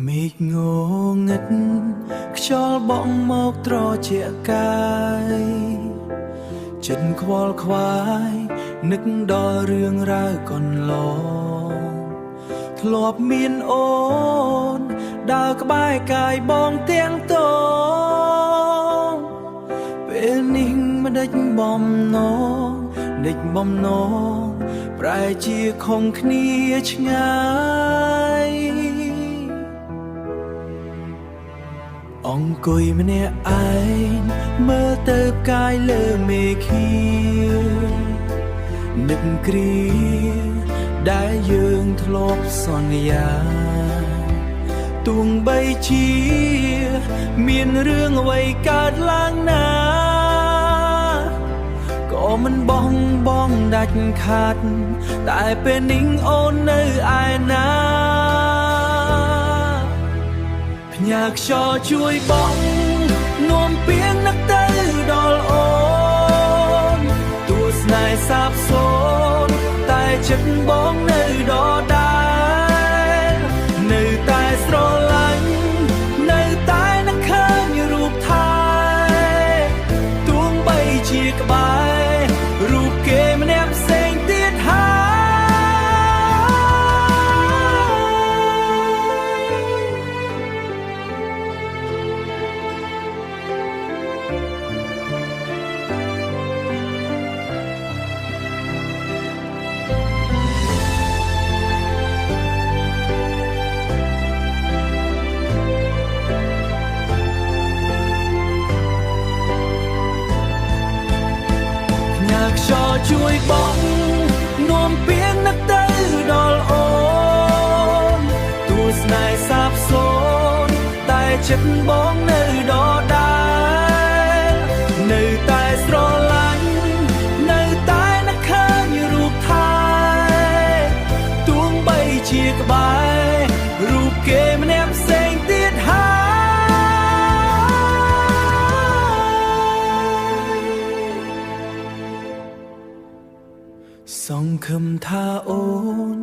មេឃងងឹតខ្យល់បក់មកត្រជាក់កាយចិត្តខ្វល់ខ្វាយនឹកដល់រឿងរ៉ាវកន្លងធ្លាប់មានអូនដើរក្បែរកាយបងទាំងតងពេលនេះមិនដេចបំណងដេចបំណងប្រែជាខំគ្នាឆ្ងាយអង្គុយម្នាក់ឯងមើលទៅផ្កាយលើមេឃានឹកគ្រាដែលយើងធ្លាប់សន្យាទោះបីជាមានរឿងអ្វីកើតឡើងណាក៏មិនបងដាច់ខាត់តែពេលនេះអូននៅឯណាផ្ញើខ្យល់ជួយបងនាំពីងនឹកទៅដល់អូនទោះស្នេហ៍សាបសូន្យតែចិត្តបងនៅដដែលនៅតែស្រឡាញ់នៅតែនឹកឃើញរូបថែទោះបីជាក្បែររូបគេម្នាក់ផ្សេងទៀតខ្យល់ជួយបងនាំពីងនឹកទៅដល់អូនទោះស្នេហ៍សាបសូន្យតែចិត្តបងនៅដដែលនៅតែស្រឡាញ់នៅតែនឹកឃើញរូបថែទោះបីជាក្បែររូបគេម្នាក់ផ្សេងទៀតសង្ឃឹមថាអូន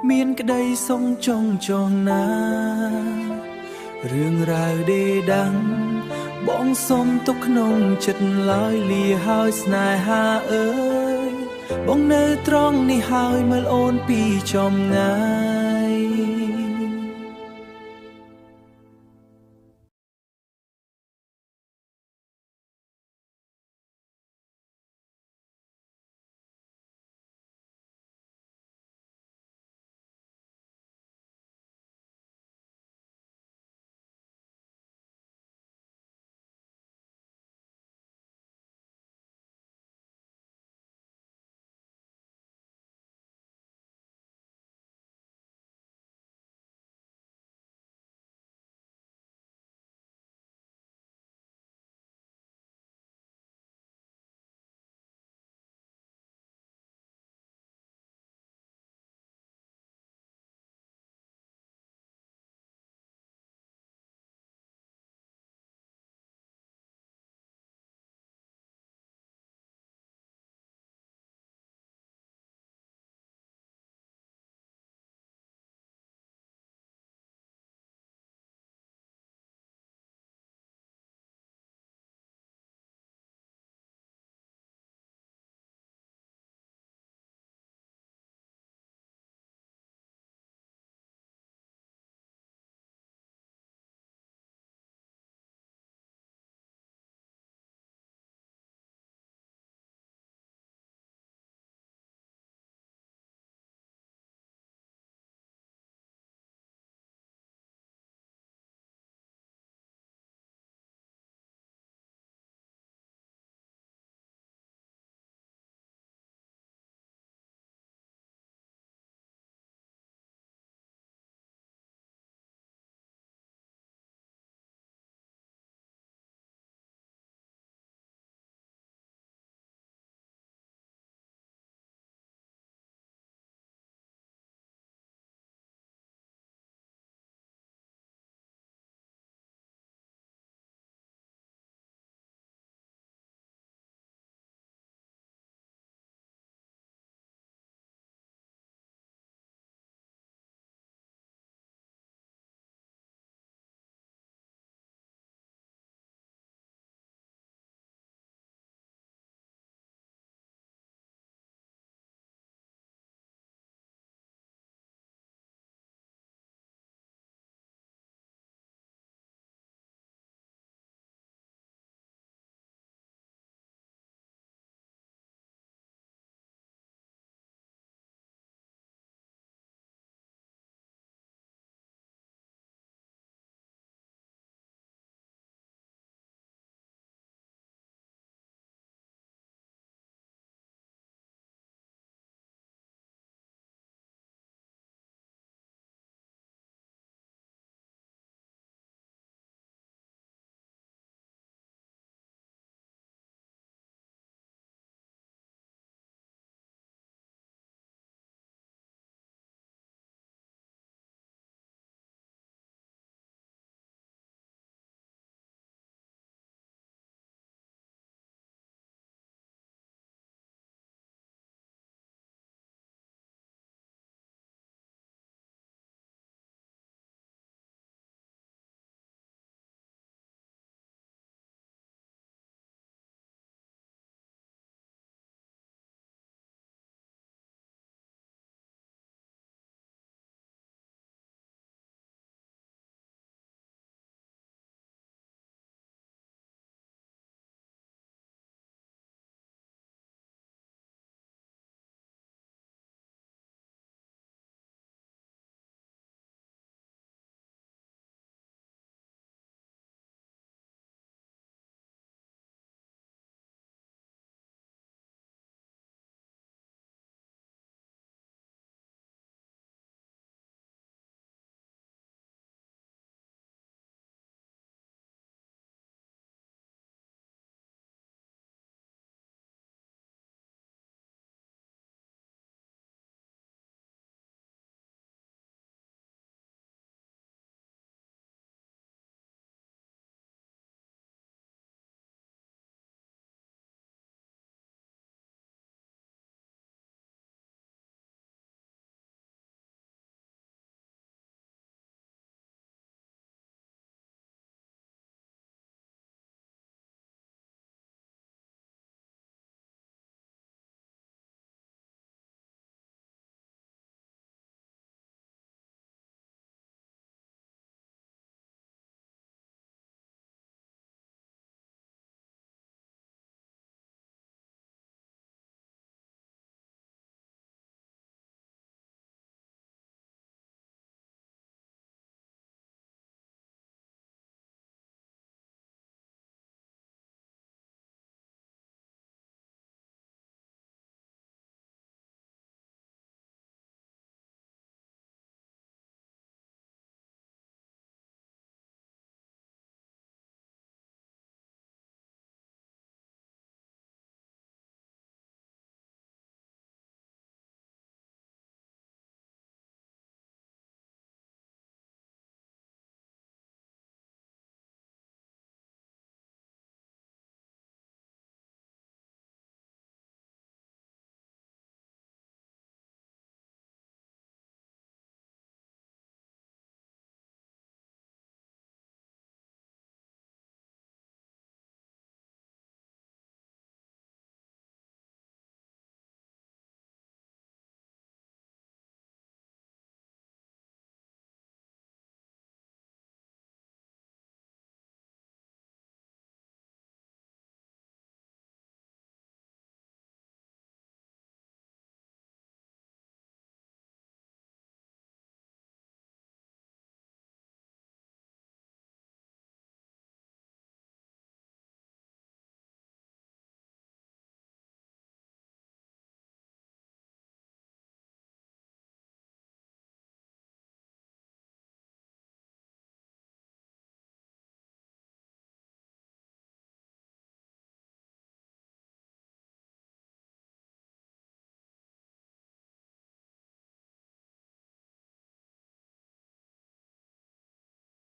មានក្តីសុខចងណារឿងរ៉ាវដេដាំងបងសុំទុកក្នុងចិត្តឡើយលាហើយស្នេហាអើយបងនៅត្រង់នេះហើយមើលអូនពីចំងាយ